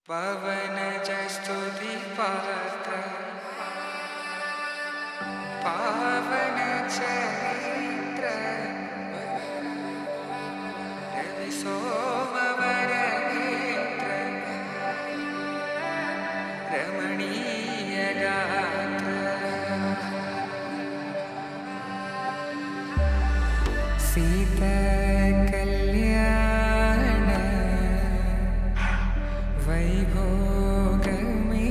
పవనజ స్తుతి పాత్ర పావన చరిత్ర రవి సోమవర నేత్ర రమణీయ గాత్ర సీత కళ్యాణ వైభోగమే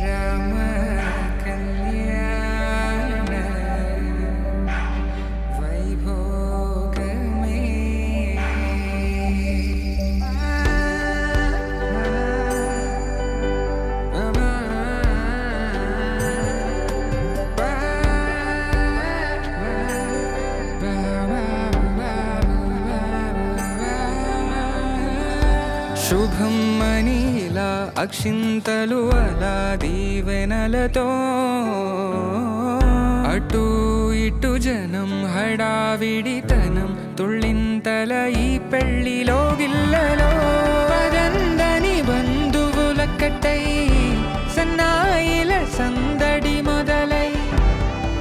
రామ కళ్యాణ వైభోగమే శుభం మనీలా అక్షింతలు అలా దీవెనలతో అటు ఇటు జనం హడావిడితనం తుళ్ళింతల ఈ పెళ్లిలో గిల్లలో పదందని బంధువులక్కటై సన్నాయిల సందడి మొదలై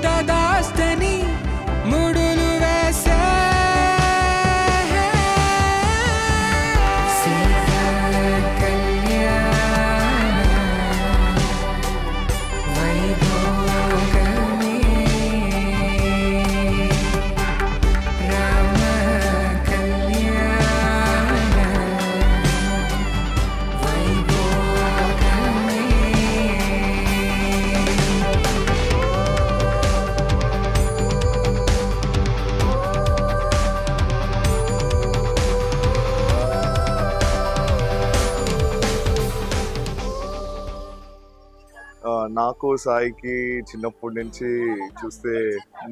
తదాస్తని ముడులు వేసే నాకు సాయికి చిన్నప్పటి నుంచి చూస్తే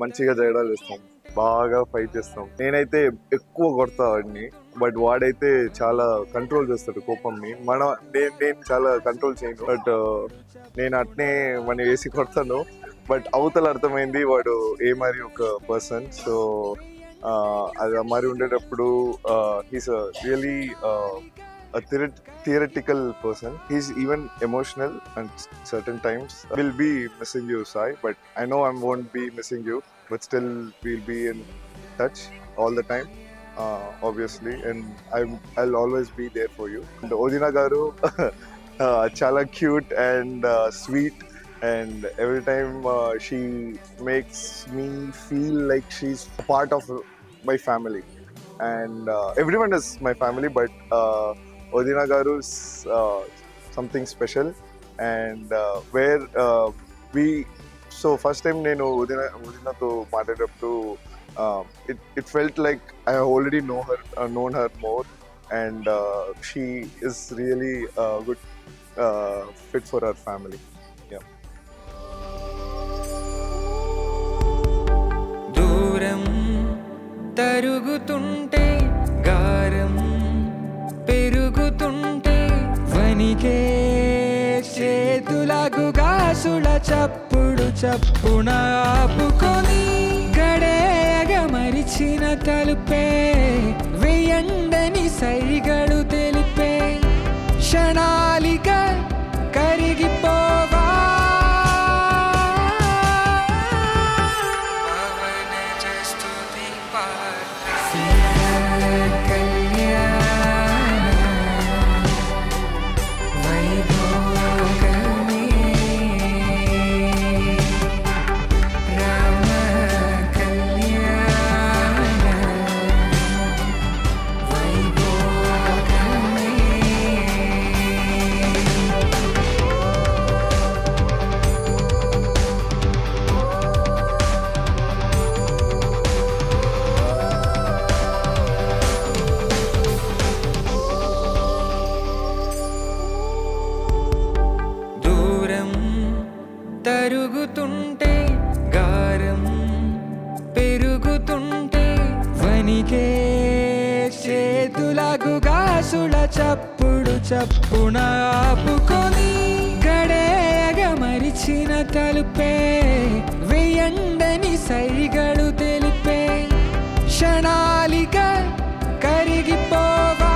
మంచిగా జగడాలు చేస్తాం, బాగా ఫైట్ చేస్తాం. నేనైతే ఎక్కువ కొడతా వాడిని, బట్ వాడైతే చాలా కంట్రోల్ చేస్తాడు కోపంని. నేను చాలా కంట్రోల్ చేయను, బట్ నేను అట్నే మన వేసి కొడతాను. బట్ అవతల అర్థమైంది వాడు ఏ మరి ఒక పర్సన్. సో అది మరి ఉండేటప్పుడు he's really a theoretical person. He's even emotional and certain times. We'll be missing you, Sai, but I know I won't be missing you, but still we'll be in touch all the time, obviously, and I'll always be there for you. And Odina garu chala cute and sweet, and every time she makes me feel like she's a part of my family, and everyone is my family, but Odina garu is something special, and where we so first time nenu Odina to maatladappudu it felt like I already known her more, and she is really a good fit for our family. Yeah. దూరం తరుగుతుంటే గారం పెరుగుతుంటే వనికే చేతులకు గాసుల చప్పుడు చప్పున ఆపుకొని గడేగ మరిచిన తలుపే వేయండని సైగడు తెలిపే క్షణాలిక కరిగిపోవా తరుగుతుంటే గారం పెరుగుతుంటే వనికే చేతులకు గాసుల చప్పుడు చప్పున ఆపుకొని గడేగ మరిచిన తలుపే వేయండని సైగడు తెలిపే క్షణాలిక కరిగిపోవా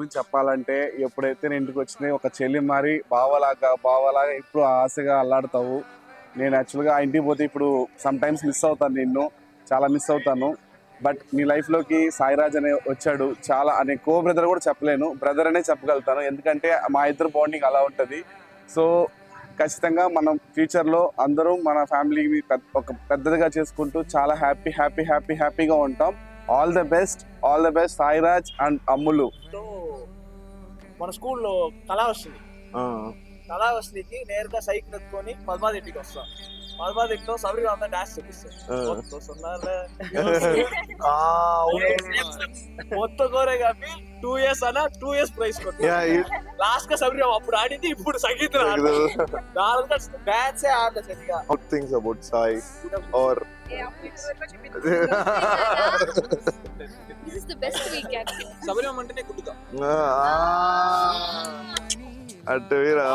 గురించి చెప్పాలంటే ఎప్పుడైతే నేను ఇంటికి వచ్చినాయి ఒక చెల్లి మారి బావలాగా ఇప్పుడు ఆశగా అల్లాడుతావు. నేను యాక్చువల్గా ఆ ఇంటికి పోతే ఇప్పుడు సమ్ టైమ్స్ మిస్ అవుతాను, నిన్ను చాలా మిస్ అవుతాను. బట్ నీ లైఫ్లోకి సాయిరాజ్ అనే వచ్చాడు. చాలా అనే కో బ్రదర్ కూడా చెప్పలేను, బ్రదర్ అనే చెప్పగలుగుతాను, ఎందుకంటే మా ఇద్దరు బాండింగ్ అలా ఉంటుంది. సో ఖచ్చితంగా మనం ఫ్యూచర్లో అందరూ మన ఫ్యామిలీని ఒక పెద్దదిగా చేసుకుంటూ చాలా హ్యాపీగా ఉంటాం. All the best Sairaj and Ammulu. మన స్కూల్లో కళావశ్రీకి నేరుగా సైకిల్ ఎత్తుకొని పద్మారెడ్డికి వస్తాం. పద్మారెడ్డితో సౌరిగా అంతా డాన్స్ చూపిస్తాం. మొత్తం కోరే కాబట్టి 2 years అన్న 2 years ప్రైజ్ కొట్టి లాస్ట్ గా సౌరి అప్పుడు ఆడింది, ఇప్పుడు సంగీతం డాన్స్ ఆడలేదు సరిగా. Things about Sai are This is the best weekend. సౌర్యం అంటేనే గుడ్డుగా అటు వీరా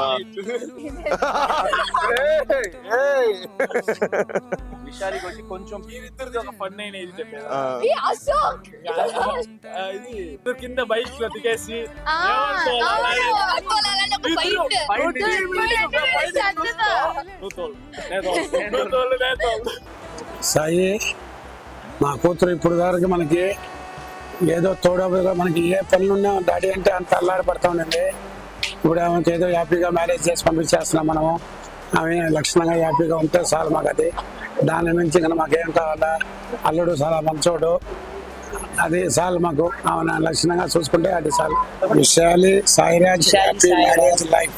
విషయానికి వచ్చి కొంచెం మీరిద్దరిది ఒక ఫన్ అయిన ఇది చెప్పారు. We Ashok. ఇది కింద బైక్ లో దిగేసి సాయి మా కూతురు ఇప్పుడు వరకు మనకి ఏదో తోడగా మనకి ఏ పనులున్నా డాడీ అంటే అంత అల్లాడి పడతా ఉండింది. ఇప్పుడు ఆమెకి ఏదో హ్యాపీగా మ్యారేజ్ చేసి పంపించేస్తున్నాం మనము. ఆమె లక్షణంగా హ్యాపీగా ఉంటే చాలు మాకు అది. దాని నుంచి కన్నా మాకేం కావాలా, అల్లుడు చాలా మంచోడు, అది చాలు మాకు. ఆమె లక్షణంగా చూసుకుంటే అది చాలు. Vishali Sairaj happy marriage life.